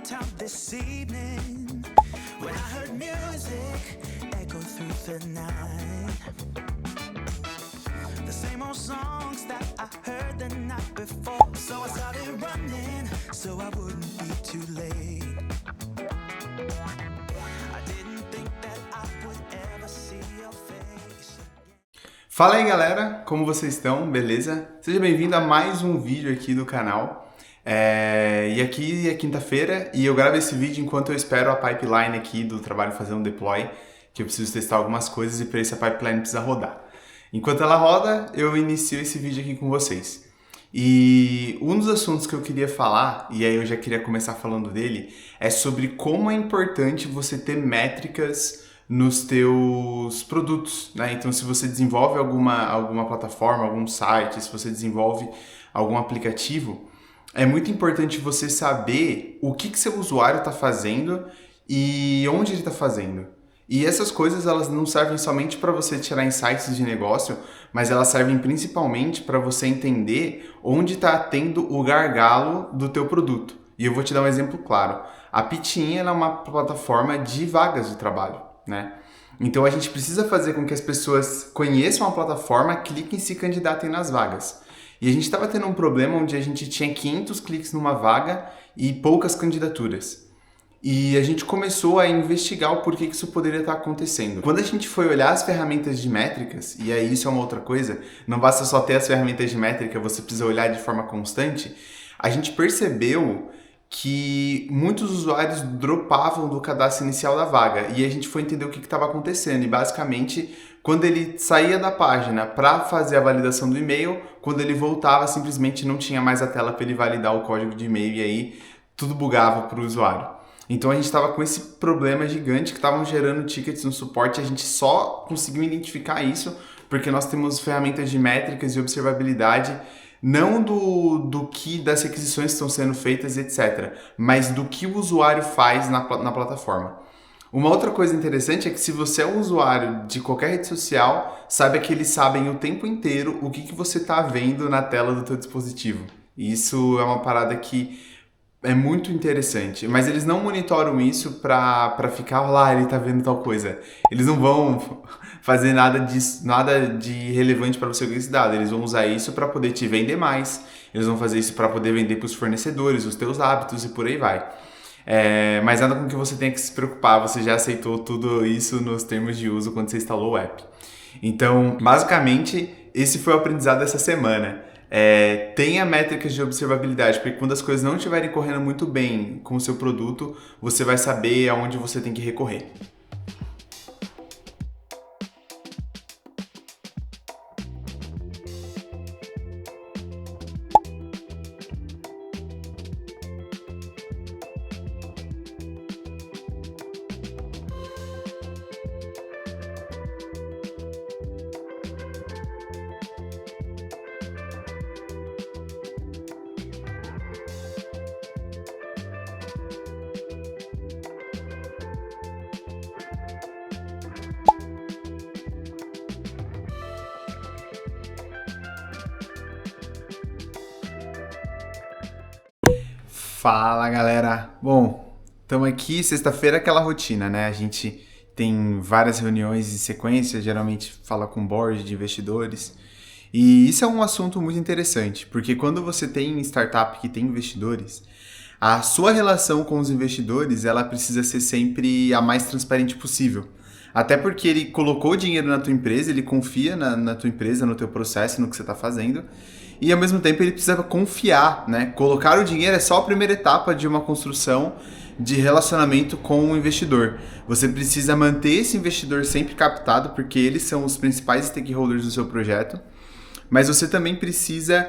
downtown this evening when I heard music echo through the night. The same old songs that I heard the night before. So I started running so I wouldn't be too late. I didn't think that I would ever see your face. Fala aí galera, como vocês estão? Beleza? Seja bem-vindo a mais um vídeo aqui do canal. E aqui é quinta-feira e eu gravo esse vídeo enquanto eu espero a pipeline aqui do trabalho fazer um deploy, que eu preciso testar algumas coisas e para isso a pipeline precisa rodar. Enquanto ela roda, eu inicio esse vídeo aqui com vocês. E um dos assuntos que eu queria falar, e aí eu já queria começar falando dele, é sobre como é importante você ter métricas nos teus produtos, né? Então, se você desenvolve alguma plataforma, algum site, se você desenvolve algum aplicativo, é muito importante você saber o que seu usuário está fazendo e onde ele está fazendo. E essas coisas, elas não servem somente para você tirar insights de negócio, mas elas servem principalmente para você entender onde está tendo o gargalo do teu produto. E eu vou te dar um exemplo claro. A Pitin é uma plataforma de vagas de trabalho, né? Então a gente precisa fazer com que as pessoas conheçam a plataforma, cliquem e se candidatem nas vagas. E a gente estava tendo um problema onde a gente tinha 500 cliques numa vaga e poucas candidaturas. E a gente começou a investigar o porquê que isso poderia estar acontecendo. Quando a gente foi olhar as ferramentas de métricas, e aí isso é uma outra coisa, não basta só ter as ferramentas de métrica, você precisa olhar de forma constante, a gente percebeu que muitos usuários dropavam do cadastro inicial da vaga e a gente foi entender o que estava acontecendo. E basicamente, quando ele saía da página para fazer a validação do e-mail, quando ele voltava, simplesmente não tinha mais a tela para ele validar o código de e-mail e aí tudo bugava para o usuário. Então a gente estava com esse problema gigante que estavam gerando tickets no suporte e a gente só conseguiu identificar isso porque nós temos ferramentas de métricas e observabilidade não das requisições que estão sendo feitas, etc., mas do que o usuário faz na plataforma. Uma outra coisa interessante é que se você é um usuário de qualquer rede social, saiba que eles sabem o tempo inteiro o que você está vendo na tela do teu dispositivo. E isso é uma parada que é muito interessante, mas eles não monitoram isso pra ficar lá, ele tá vendo tal coisa. Eles não vão fazer nada de relevante para você com esse dado. Eles vão usar isso para poder te vender mais, eles vão fazer isso para poder vender para os fornecedores, os teus hábitos e por aí vai. Mas nada com que você tenha que se preocupar, você já aceitou tudo isso nos termos de uso quando você instalou o app. Então, basicamente, esse foi o aprendizado dessa semana. Tenha métricas de observabilidade, porque quando as coisas não estiverem correndo muito bem com o seu produto, você vai saber aonde você tem que recorrer. Fala galera! Bom, estamos aqui, sexta-feira aquela rotina, né? A gente tem várias reuniões em sequência, geralmente fala com board de investidores. E isso é um assunto muito interessante, porque quando você tem startup que tem investidores, a sua relação com os investidores, ela precisa ser sempre a mais transparente possível. Até porque ele colocou dinheiro na tua empresa, ele confia na tua empresa, no teu processo, no que você está fazendo. E ao mesmo tempo ele precisa confiar, né? Colocar o dinheiro é só a primeira etapa de uma construção de relacionamento com o investidor. Você precisa manter esse investidor sempre captado, porque eles são os principais stakeholders do seu projeto. Mas você também precisa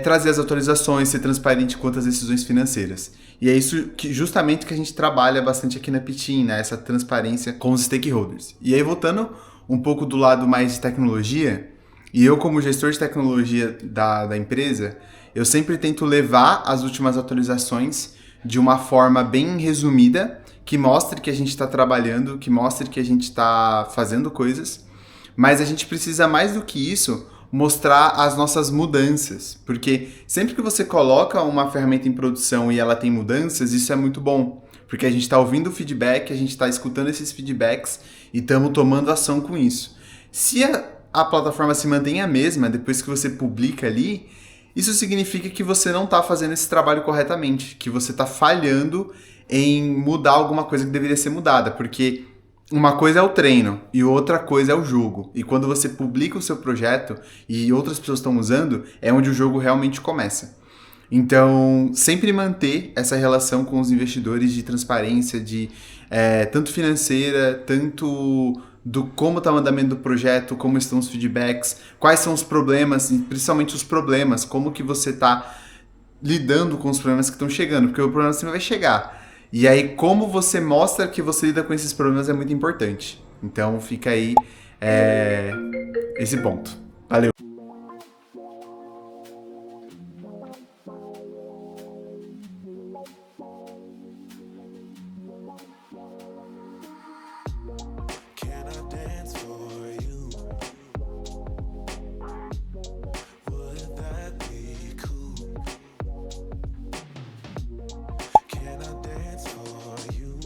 trazer as atualizações, ser transparente quanto às decisões financeiras. E é isso que justamente que a gente trabalha bastante aqui na Pitin, né? Essa transparência com os stakeholders. E aí, voltando um pouco do lado mais de tecnologia, e eu como gestor de tecnologia da empresa, eu sempre tento levar as últimas atualizações de uma forma bem resumida, que mostre que a gente está trabalhando, que mostre que a gente está fazendo coisas, mas a gente precisa mais do que isso mostrar as nossas mudanças, porque sempre que você coloca uma ferramenta em produção e ela tem mudanças, isso é muito bom, porque a gente está ouvindo o feedback, a gente está escutando esses feedbacks e estamos tomando ação com isso. Se a plataforma se mantém a mesma depois que você publica ali, isso significa que você não está fazendo esse trabalho corretamente, que você está falhando em mudar alguma coisa que deveria ser mudada, porque uma coisa é o treino e outra coisa é o jogo. E quando você publica o seu projeto e outras pessoas estão usando, é onde o jogo realmente começa. Então, sempre manter essa relação com os investidores de transparência, tanto financeira, tanto do como está o andamento do projeto, como estão os feedbacks, quais são os problemas, principalmente os problemas, como que você está lidando com os problemas que estão chegando, porque o problema sempre vai chegar. E aí, como você mostra que você lida com esses problemas é muito importante. Então, fica aí esse ponto. Valeu! Can I dance for you? Would that be cool? Can I dance for you?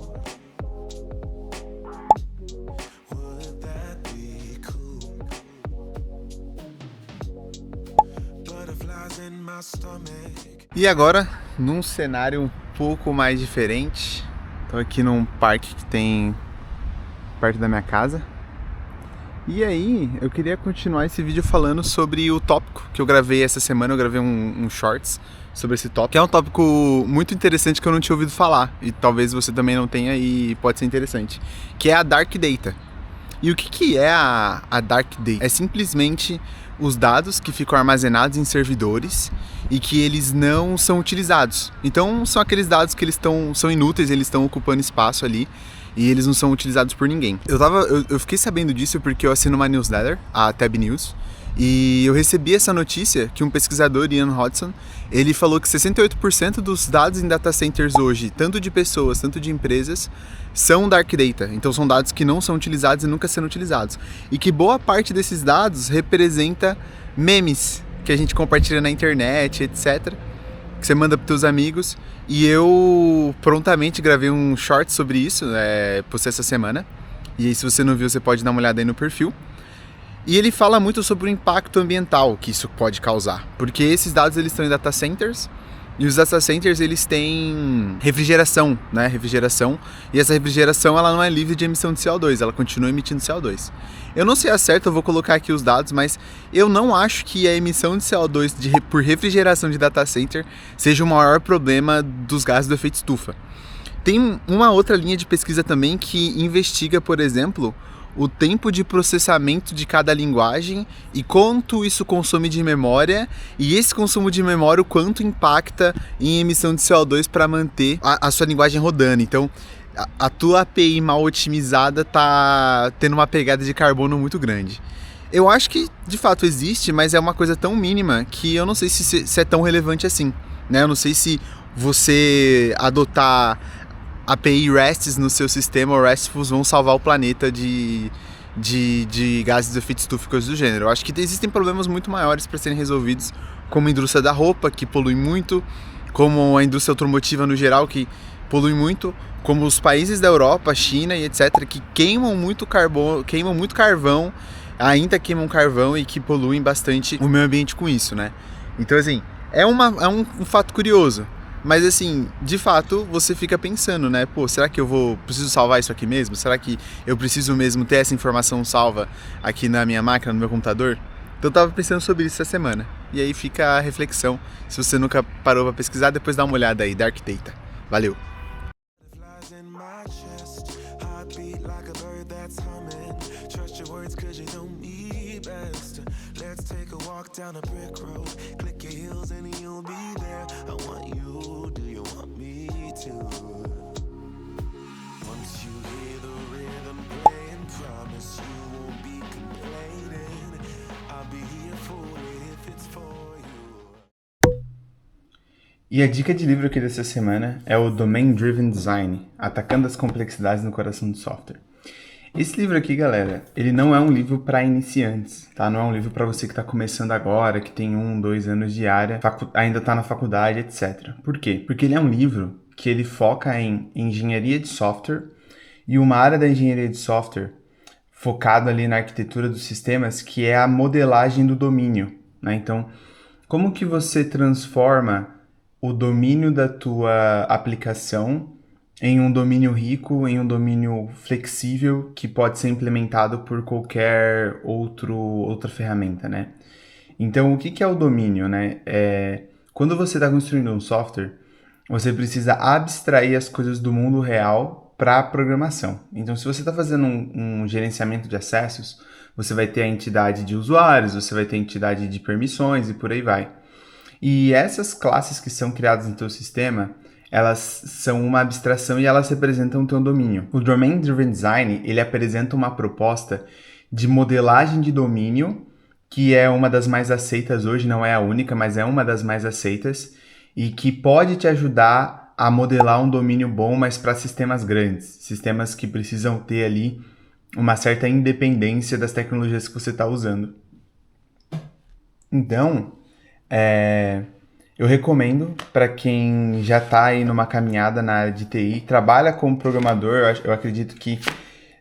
Would that be cool? Butterflies in my stomach. E agora, num cenário um pouco mais diferente, estou aqui num parque que tem perto da minha casa. E aí, eu queria continuar esse vídeo falando sobre o tópico que eu gravei essa semana. Eu gravei um shorts sobre esse tópico, que é um tópico muito interessante que eu não tinha ouvido falar, e talvez você também não tenha e pode ser interessante, que é a Dark Data. E o que é a Dark Data? É simplesmente os dados que ficam armazenados em servidores e que eles não são utilizados. Então são aqueles dados que são inúteis, eles estão ocupando espaço ali e eles não são utilizados por ninguém. Eu fiquei sabendo disso porque eu assino uma newsletter, a Tab News, e eu recebi essa notícia que um pesquisador, Ian Hodson, ele falou que 68% dos dados em data centers hoje, tanto de pessoas, tanto de empresas, são dark data. Então são dados que não são utilizados e nunca serão utilizados. E que boa parte desses dados representa memes que a gente compartilha na internet, etc., que você manda para teus amigos. E eu prontamente gravei um short sobre isso, postei essa semana. E aí, se você não viu, você pode dar uma olhada aí no perfil. E ele fala muito sobre o impacto ambiental que isso pode causar, porque esses dados eles estão em data centers, e os data centers eles têm refrigeração, né? E essa refrigeração ela não é livre de emissão de CO2, ela continua emitindo CO2. Eu não sei a certo, eu vou colocar aqui os dados, mas eu não acho que a emissão de CO2 por refrigeração de data center seja o maior problema dos gases do efeito estufa. Tem uma outra linha de pesquisa também que investiga, por exemplo, o tempo de processamento de cada linguagem e quanto isso consome de memória, e esse consumo de memória o quanto impacta em emissão de CO2 para manter a sua linguagem rodando. Então, a tua API mal otimizada tá tendo uma pegada de carbono muito grande. Eu acho que de fato existe, mas é uma coisa tão mínima que eu não sei se é tão relevante assim, né? Eu não sei se você adotar API RESTs no seu sistema ou RESTfuls vão salvar o planeta de gases de efeito estufa e coisas do gênero. Eu acho que existem problemas muito maiores para serem resolvidos, como a indústria da roupa, que polui muito, como a indústria automotiva no geral, que polui muito, como os países da Europa, China e etc., que queimam muito carvão, ainda queimam carvão e que poluem bastante o meio ambiente com isso, né? Então, assim, é um fato curioso. Mas assim, de fato, você fica pensando, né? Pô, será que preciso salvar isso aqui mesmo? Será que eu preciso mesmo ter essa informação salva aqui na minha máquina, no meu computador? Então eu tava pensando sobre isso essa semana. E aí fica a reflexão. Se você nunca parou pra pesquisar, depois dá uma olhada aí, Dark Data. Valeu! Butterflies in my chest, heartbeat like a bird that's humming. Trust your words 'cause you know me best. Let's take a walk down a brick road. Click your heels and you'll be there. I want you, do you want me to? Once you hear the rhythm playing, promise you won't be complaining. I'll be here for it if it's for you. E a dica de livro aqui dessa semana é o Domain Driven Design, Atacando as Complexidades no Coração do Software. Esse livro aqui, galera, ele não é um livro para iniciantes, tá? Não é um livro para você que está começando agora, que tem 1, 2 anos de área, ainda está na faculdade, etc. Por quê? Porque ele é um livro que ele foca em engenharia de software e uma área da engenharia de software focado ali na arquitetura dos sistemas, que é a modelagem do domínio, né? Então, como que você transforma o domínio da tua aplicação em um domínio rico, em um domínio flexível que pode ser implementado por qualquer outra ferramenta, né? Então, o que é o domínio, né? Quando você está construindo um software, você precisa abstrair as coisas do mundo real para a programação. Então, se você está fazendo um gerenciamento de acessos, você vai ter a entidade de usuários, você vai ter a entidade de permissões e por aí vai. E essas classes que são criadas no teu sistema, elas são uma abstração e elas representam o teu domínio. O Domain Driven Design, ele apresenta uma proposta de modelagem de domínio, que é uma das mais aceitas hoje, não é a única, mas é uma das mais aceitas, e que pode te ajudar a modelar um domínio bom, mas para sistemas grandes, sistemas que precisam ter ali uma certa independência das tecnologias que você está usando. Então, eu recomendo para quem já está aí numa caminhada na área de TI, trabalha como programador, eu acredito que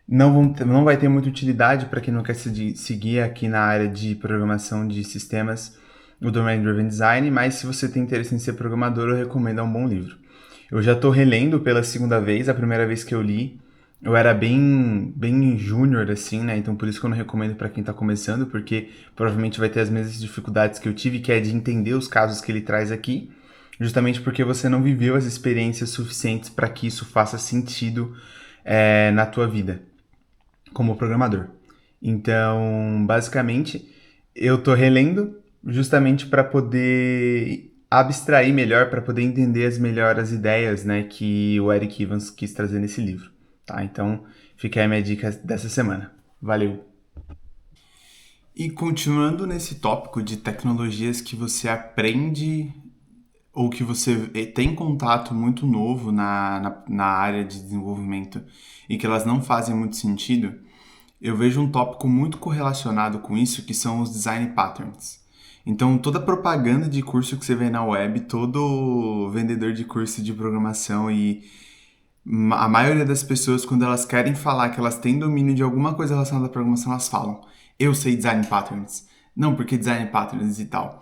não vai ter muita utilidade para quem não quer seguir aqui na área de programação de sistemas, o Domain Driven Design, mas se você tem interesse em ser programador, eu recomendo, é um bom livro. Eu já estou relendo pela segunda vez, a primeira vez que eu li, eu era bem júnior, assim, né? Então, por isso que eu não recomendo para quem está começando, porque provavelmente vai ter as mesmas dificuldades que eu tive, que é de entender os casos que ele traz aqui, justamente porque você não viveu as experiências suficientes para que isso faça sentido na tua vida como programador. Então, basicamente, eu tô relendo justamente para poder abstrair melhor, para poder entender as ideias, né, que o Eric Evans quis trazer nesse livro, tá? Então, fica aí a minha dica dessa semana. Valeu! E continuando nesse tópico de tecnologias que você aprende ou que você tem contato muito novo na área de desenvolvimento e que elas não fazem muito sentido, eu vejo um tópico muito correlacionado com isso, que são os design patterns. Então, toda propaganda de curso que você vê na web, todo vendedor de curso de programação e a maioria das pessoas, quando elas querem falar que elas têm domínio de alguma coisa relacionada à programação, elas falam, eu sei design patterns. Não, porque design patterns e tal.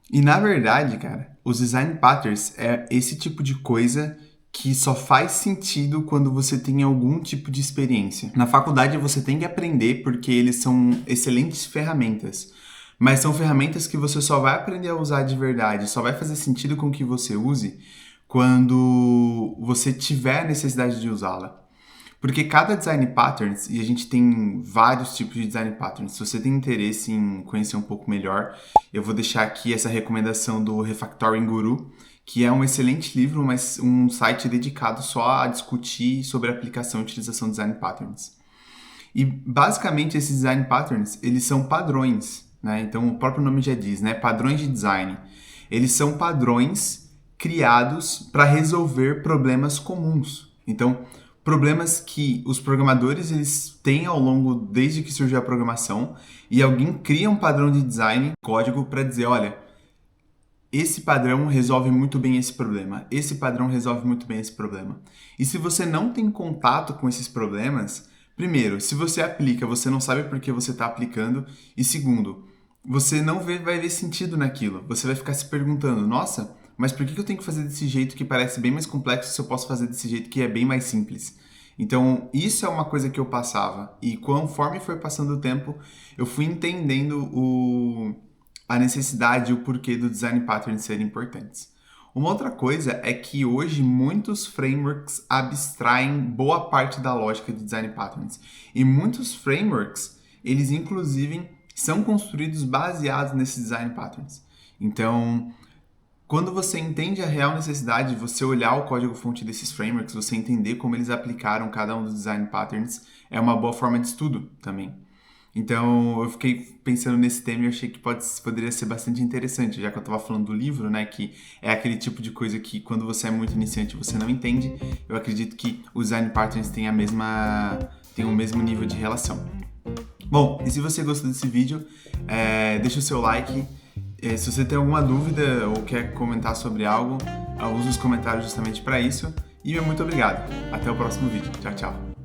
E na verdade, cara, os design patterns é esse tipo de coisa que só faz sentido quando você tem algum tipo de experiência. Na faculdade você tem que aprender porque eles são excelentes ferramentas, mas são ferramentas que você só vai aprender a usar de verdade, só vai fazer sentido com que você use quando você tiver a necessidade de usá-la. Porque cada design patterns, e a gente tem vários tipos de design patterns, se você tem interesse em conhecer um pouco melhor, eu vou deixar aqui essa recomendação do Refactoring Guru, que é um excelente livro, mas um site dedicado só a discutir sobre a aplicação e utilização de design patterns. E basicamente esses design patterns, eles são padrões, né? Então o próprio nome já diz, né? Padrões de design. Eles são padrões criados para resolver problemas comuns. Então, problemas que os programadores eles têm ao longo desde que surgiu a programação e alguém cria um padrão de design, código para dizer, olha, esse padrão resolve muito bem esse problema, esse padrão resolve muito bem esse problema. E se você não tem contato com esses problemas, primeiro, se você aplica, você não sabe por que você está aplicando, e segundo, você não vai ver sentido naquilo. Você vai ficar se perguntando, nossa, mas por que eu tenho que fazer desse jeito que parece bem mais complexo se eu posso fazer desse jeito que é bem mais simples? Então, isso é uma coisa que eu passava. E conforme foi passando o tempo, eu fui entendendo a necessidade e o porquê do design patterns serem importantes. Uma outra coisa é que hoje muitos frameworks abstraem boa parte da lógica de design patterns. E muitos frameworks, eles inclusive são construídos baseados nesses design patterns. Então, quando você entende a real necessidade de você olhar o código-fonte desses frameworks, você entender como eles aplicaram cada um dos design patterns, é uma boa forma de estudo também. Então, eu fiquei pensando nesse tema e achei que poderia ser bastante interessante, já que eu estava falando do livro, né, que é aquele tipo de coisa que quando você é muito iniciante você não entende. Eu acredito que os design patterns têm a mesma tenham o mesmo nível de relação. Bom, e se você gostou desse vídeo, deixa o seu like. Se você tem alguma dúvida ou quer comentar sobre algo, use os comentários justamente para isso. E muito obrigado. Até o próximo vídeo. Tchau, tchau.